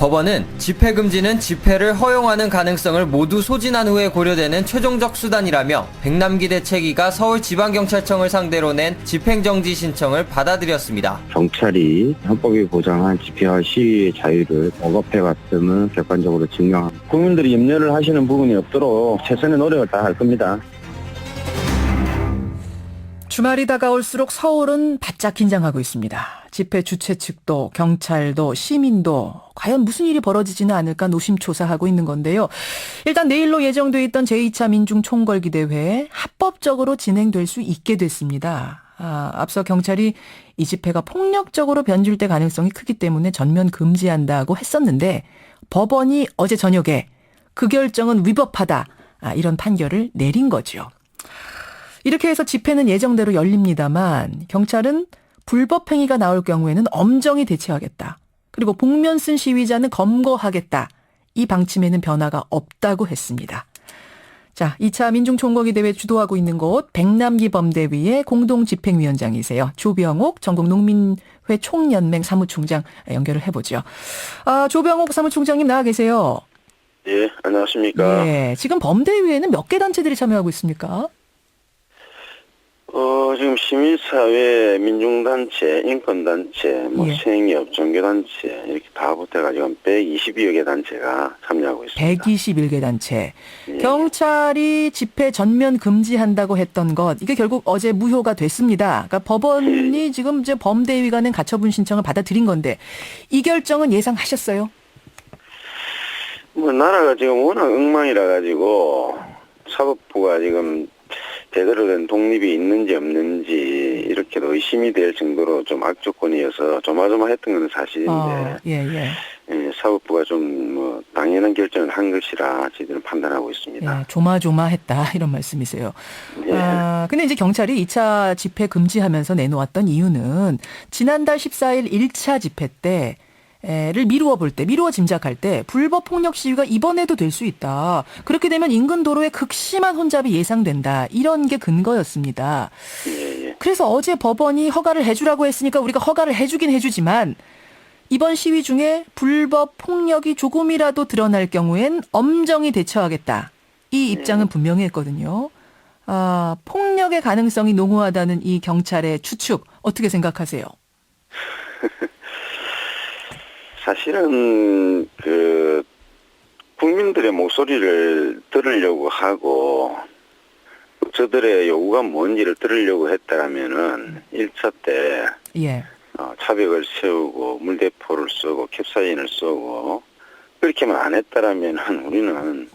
법원은 집회 금지는 집회를 허용하는 가능성을 모두 소진한 후에 고려되는 최종적 수단이라며 백남기 대책위가 서울지방경찰청을 상대로 낸 집행정지 신청을 받아들였습니다. 경찰이 헌법이 보장한 집회와 시위의 자유를 억압해갔음을 객관적으로 증명합니다. 국민들이 염려를 하시는 부분이 없도록 최선의 노력을 다할 겁니다. 주말이 다가올수록 서울은 바짝 긴장하고 있습니다. 집회 주최 측도 경찰도 시민도 과연 무슨 일이 벌어지지는 않을까 노심초사하고 있는 건데요. 일단 내일로 예정돼 있던 제2차 민중총궐기대회 합법적으로 진행될 수 있게 됐습니다. 앞서 경찰이 이 집회가 폭력적으로 변질될 가능성이 크기 때문에 전면 금지한다고 했었는데 법원이 어제 저녁에 그 결정은 위법하다 이런 판결을 내린 거죠. 이렇게 해서 집회는 예정대로 열립니다만 경찰은 불법 행위가 나올 경우에는 엄정히 대처하겠다. 그리고 복면 쓴 시위자는 검거하겠다. 이 방침에는 변화가 없다고 했습니다. 자, 2차 민중총궐기대회 주도하고 있는 곳 백남기 범대위의 공동집행위원장이세요. 조병옥 전국농민회 총연맹 사무총장 연결을 해보죠. 조병옥 사무총장님 나와 계세요. 예, 안녕하십니까. 예, 지금 범대위에는 몇 개 단체들이 참여하고 있습니까? 지금 시민사회, 민중단체, 인권단체, 예. 생협, 종교단체 이렇게 다 붙어가지고 122여 개 단체가 참여하고 있습니다. 121개 단체. 예. 경찰이 집회 전면 금지한다고 했던 것, 이게 결국 어제 무효가 됐습니다. 그러니까 법원이 지금 이제 범대위가 낸 가처분 신청을 받아들인 건데, 이 결정은 예상하셨어요? 나라가 지금 워낙 엉망이라 가지고 사법부가 지금 제대로 된 독립이 있는지 없는지 이렇게 의심이 될 정도로 좀 악조건이어서 조마조마했던 건 사실인데 예. 사법부가 좀 당연한 결정을 한 것이라 저희들은 판단하고 있습니다. 예, 조마조마했다 이런 말씀이세요. 예. 근데 이제 경찰이 2차 집회 금지하면서 내놓았던 이유는 지난달 14일 1차 집회 때를 미루어 짐작할 때 불법 폭력 시위가 이번에도 될 수 있다. 그렇게 되면 인근 도로에 극심한 혼잡이 예상된다. 이런 게 근거였습니다. 예. 그래서 어제 법원이 허가를 해주라고 했으니까 우리가 허가를 해주긴 해주지만 이번 시위 중에 불법 폭력이 조금이라도 드러날 경우엔 엄정히 대처하겠다. 이 입장은 분명히 했거든요. 폭력의 가능성이 농후하다는 이 경찰의 추측 어떻게 생각하세요? 사실은 국민들의 목소리를 들으려고 하고 저들의 요구가 뭔지를 들으려고 했다라면은 1차 때 예. 차벽을 세우고 물대포를 쏘고 캡사인을 쏘고 그렇게만 안 했다라면은 우리는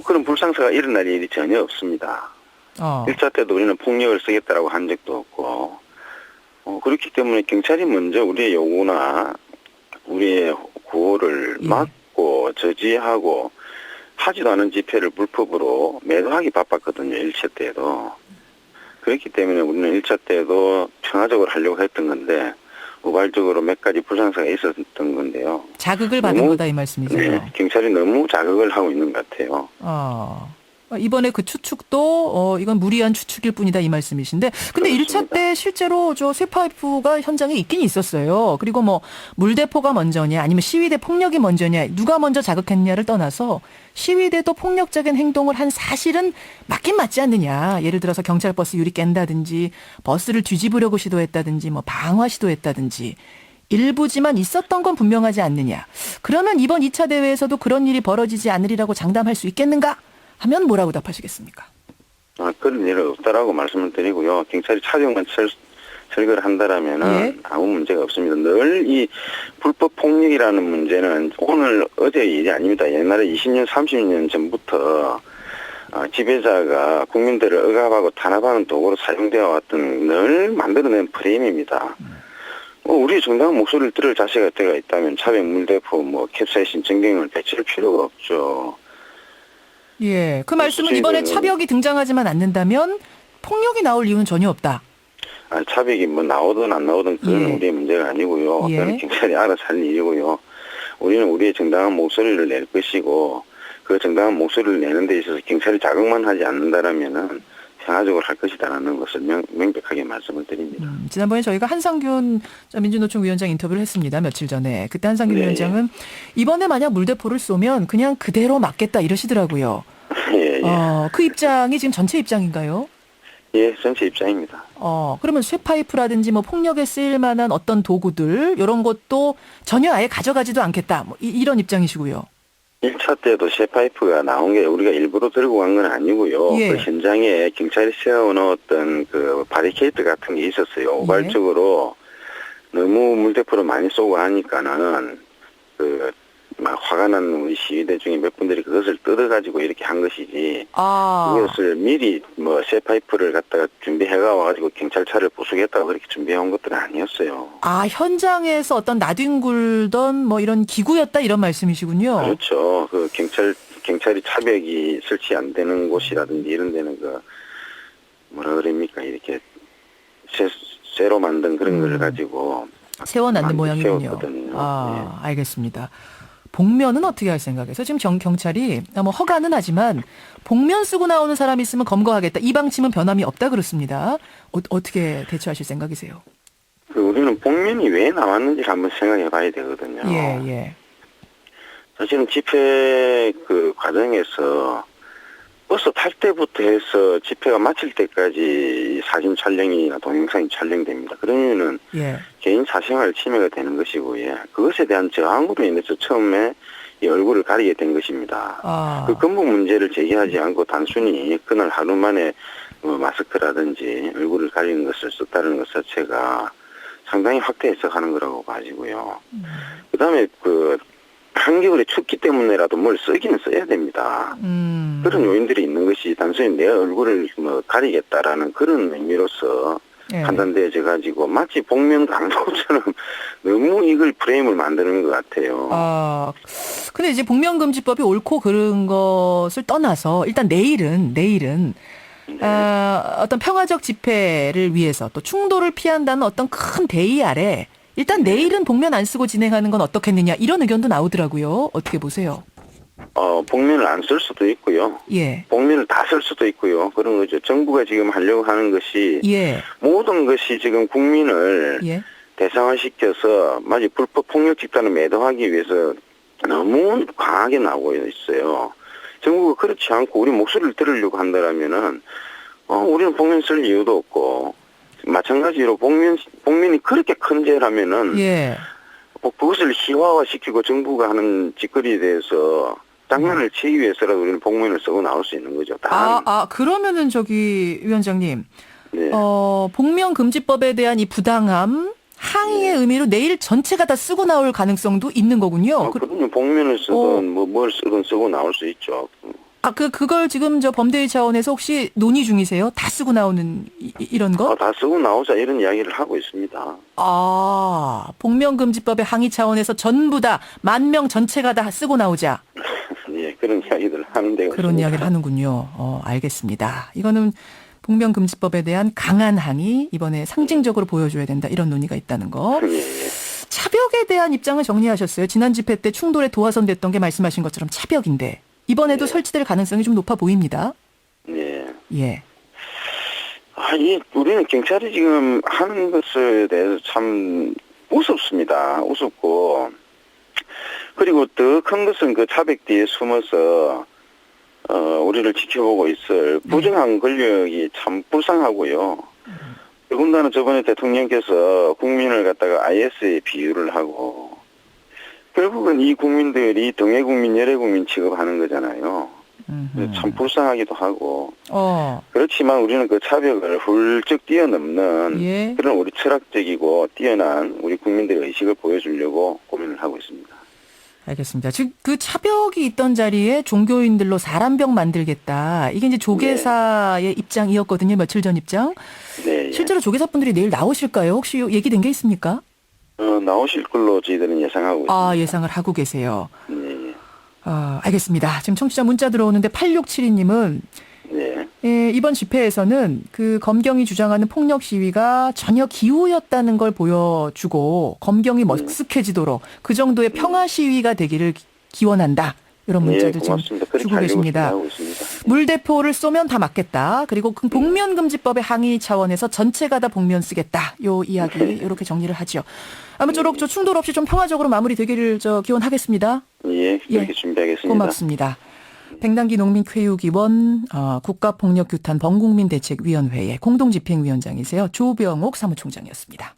그런 불상사가 일어날 일이 전혀 없습니다. 1차 때도 우리는 폭력을 쓰겠다라고 한 적도 없고 그렇기 때문에 경찰이 먼저 우리의 요구나 우리의 구호를 막고 저지하고 하지도 않은 집회를 불법으로 매도하기 바빴거든요. 1차 때도. 그렇기 때문에 우리는 1차 때도 평화적으로 하려고 했던 건데 우발적으로 몇 가지 불상사가 있었던 건데요. 자극을 받은 거다 이 말씀이세요? 네, 경찰이 너무 자극을 하고 있는 것 같아요. 이번에 그 추측도 이건 무리한 추측일 뿐이다 이 말씀이신데 근데 그렇습니다. 1차 때 실제로 저 쇠파이프가 현장에 있긴 있었어요. 그리고 물대포가 먼저냐 아니면 시위대 폭력이 먼저냐 누가 먼저 자극했냐를 떠나서 시위대도 폭력적인 행동을 한 사실은 맞긴 맞지 않느냐. 예를 들어서 경찰 버스 유리 깬다든지 버스를 뒤집으려고 시도했다든지 방화 시도했다든지 일부지만 있었던 건 분명하지 않느냐. 그러면 이번 2차 대회에서도 그런 일이 벌어지지 않으리라고 장담할 수 있겠는가? 하면 뭐라고 답하시겠습니까? 그런 일은 없다라고 말씀을 드리고요. 경찰이 차량만 철거를 한다라면은 아무 문제가 없습니다. 늘 이 불법 폭력이라는 문제는 오늘 어제 일이 아닙니다. 옛날에 20년, 30년 전부터 지배자가 국민들을 억압하고 탄압하는 도구로 사용되어 왔던 늘 만들어낸 프레임입니다. 우리 정당한 목소리를 들을 자세가 있다면 차벽, 물대포, 캡사이신, 전경을 배치할 필요가 없죠. 예, 그 말씀은 이번에 차벽이 등장하지만 않는다면 폭력이 나올 이유는 전혀 없다. 차벽이 나오든 안 나오든 그건 우리의 문제가 아니고요. 그건 경찰이 알아서 할 일이고요. 우리는 우리의 정당한 목소리를 낼 것이고 그 정당한 목소리를 내는 데 있어서 경찰이 자극만 하지 않는다라면은 평화적으로 할 것이다라는 것을 명백하게 말씀을 드립니다. 지난번에 저희가 한상균 민주노총 위원장 인터뷰를 했습니다. 며칠 전에. 그때 한상균 네, 위원장은 이번에 만약 물대포를 쏘면 그냥 그대로 맞겠다 이러시더라고요. 예, 예. 그 입장이 지금 전체 입장인가요? 예, 전체 입장입니다. 그러면 쇠파이프라든지 뭐 폭력에 쓰일 만한 어떤 도구들 이런 것도 전혀 아예 가져가지도 않겠다. 뭐 이런 입장이시고요. 1차 때도 쇠파이프가 나온 게 우리가 일부러 들고 간 건 아니고요. 예. 그 현장에 경찰이 세워놓았던 그 바리케이트 같은 게 있었어요. 우발적으로 너무 물대포를 많이 쏘고 하니까는 막 화가 난 우리 시위대 중에 몇 분들이 그것을 뜯어가지고 이렇게 한 것이지. 그것을 미리 뭐 쇠파이프를 갖다가 준비해가 와가지고 경찰차를 부수겠다고 그렇게 준비해온 것들은 아니었어요. 현장에서 어떤 나뒹굴던 뭐 이런 기구였다 이런 말씀이시군요. 그렇죠. 그 경찰이 차벽이 설치 안 되는 곳이라든지 이런 데는 뭐라 그럽니까 이렇게 쇠로 만든 그런 걸 가지고 세워놨는 모양이군요. 네. 알겠습니다. 복면은 어떻게 할 생각에서 지금 경찰이 뭐 허가는 하지만 복면 쓰고 나오는 사람이 있으면 검거하겠다. 이 방침은 변함이 없다 그렇습니다. 어떻게 대처하실 생각이세요? 우리는 복면이 왜 나왔는지를 한번 생각해 봐야 되거든요. 예. 사실은 집회 그 과정에서 버스 탈 때부터 해서 집회가 마칠 때까지 사진 촬영이나 동영상이 촬영됩니다. 그러면은 개인 사생활 침해가 되는 것이고요. 그것에 대한 저항으로 인해서 처음에 이 얼굴을 가리게 된 것입니다. 그 근본 문제를 제기하지 않고 단순히 그날 하루 만에 뭐 마스크라든지 얼굴을 가리는 것을 썼다는 것 자체가 상당히 확대 해석하는 거라고 봐지고요. 그다음에 한겨울에 춥기 때문에라도 뭘 쓰기는 써야 됩니다. 그런 요인들이 있는 것이 단순히 내 얼굴을 가리겠다라는 그런 의미로서 판단되어져 가지고 마치 복면 강도처럼 너무 이걸 프레임을 만드는 것 같아요. 근데 이제 복면금지법이 옳고 그른 것을 떠나서 일단 내일은 어떤 평화적 집회를 위해서 또 충돌을 피한다는 어떤 큰 대의 아래 일단 내일은 복면 안 쓰고 진행하는 건 어떻겠느냐 이런 의견도 나오더라고요. 어떻게 보세요? 복면을 안 쓸 수도 있고요. 복면을 다 쓸 수도 있고요. 그런 거죠. 정부가 지금 하려고 하는 것이 모든 것이 지금 국민을 대상화시켜서 마치 불법 폭력 집단을 매도하기 위해서 너무 강하게 나오고 있어요. 정부가 그렇지 않고 우리 목소리를 들으려고 한다면은 우리는 복면 쓸 이유도 없고 마찬가지로 복면이 그렇게 큰 죄라면은 그것을 희화화시키고 정부가 하는 짓거리에 대해서 장난을 치기 위해서라도 우리는 복면을 쓰고 나올 수 있는 거죠. 그러면은 위원장님, 복면금지법에 대한 이 부당함 항의의 의미로 내일 전체가 다 쓰고 나올 가능성도 있는 거군요. 그럼요. 복면을 쓰든 뭘 쓰든 쓰고 나올 수 있죠. 그걸 지금 범대위 차원에서 혹시 논의 중이세요? 다 쓰고 나오는 이런 거? 다 쓰고 나오자 이런 이야기를 하고 있습니다. 복면금지법의 항의 차원에서 전부 다 10,000명 전체가 다 쓰고 나오자. 예, 그런 이야기들을 하는데. 그런 이야기를 하는군요. 알겠습니다. 이거는 복면금지법에 대한 강한 항의 이번에 상징적으로 보여줘야 된다. 이런 논의가 있다는 거. 차벽에 대한 입장을 정리하셨어요. 지난 집회 때 충돌에 도화선 됐던 게 말씀하신 것처럼 차벽인데. 이번에도 설치될 가능성이 좀 높아 보입니다. 우리는 경찰이 지금 하는 것에 대해서 참 우습습니다. 우습고, 그리고 더 큰 것은 그 차벽 뒤에 숨어서, 우리를 지켜보고 있을 부정한 권력이 참 불쌍하고요. 더군다나 저번에 대통령께서 국민을 갖다가 IS에 비유를 하고, 결국은 이 국민들이 동해국민, 열애국민 취급하는 거잖아요. 참 불쌍하기도 하고. 그렇지만 우리는 그 차벽을 훌쩍 뛰어넘는 그런 우리 철학적이고 뛰어난 우리 국민들의 의식을 보여주려고 고민을 하고 있습니다. 알겠습니다. 즉 그 차벽이 있던 자리에 종교인들로 사람벽 만들겠다. 이게 이제 조계사의 입장이었거든요. 며칠 전 입장. 실제로 조계사분들이 내일 나오실까요? 혹시 얘기된 게 있습니까? 나오실 걸로 저희들은 예상하고 있습니다. 예상을 하고 계세요. 알겠습니다. 지금 청취자 문자 들어오는데 8672님은 이번 집회에서는 그 검경이 주장하는 폭력 시위가 전혀 기우였다는 걸 보여주고 검경이 머쓱해지도록 그 정도의 평화 시위가 되기를 기원한다. 이런 문자도 지금 주고 계십니다. 물대포를 쏘면 다 맞겠다. 그리고 그 복면금지법의 항의 차원에서 전체가 다 복면 쓰겠다. 요 이야기 이렇게 정리를 하죠. 아무쪼록 저 충돌 없이 좀 평화적으로 마무리되기를 기원하겠습니다. 예, 그렇게 준비하겠습니다. 고맙습니다. 백남기 농민쾌유기원 국가폭력규탄 범국민대책위원회의 공동집행위원장이세요. 조병옥 사무총장이었습니다.